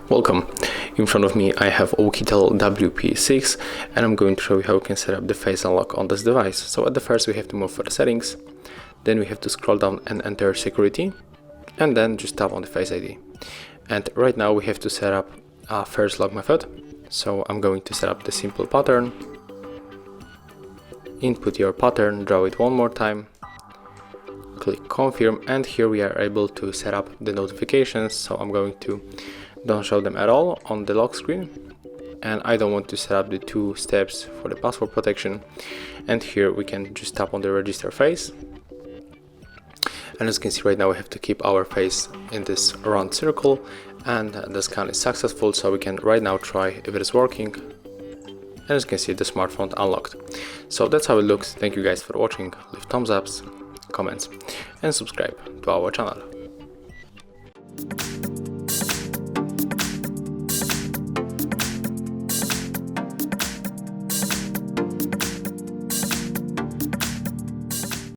Welcome. In front of me I have OUKITEL WP6 and I'm going to show you how we can set up the face unlock on this device. So at the first we have to move for the settings, then we have to scroll down and enter security, and then just tap on the Face ID. And right now we have to set up a first lock method. So I'm going to set up the simple pattern, input your pattern, draw it one more time, click confirm, and here we are able to set up the notifications. So I'm going to don't show them at all on the lock screen, and I don't want to set up the 2 steps for the password protection. And here we can just tap on the register face, and as you can see right now we have to keep our face in this round circle, and the scan is successful. So we can right now try if it is working, and as you can see the smartphone unlocked. So that's how it looks. Thank you guys for watching. Leave thumbs ups, comments and subscribe to our channel.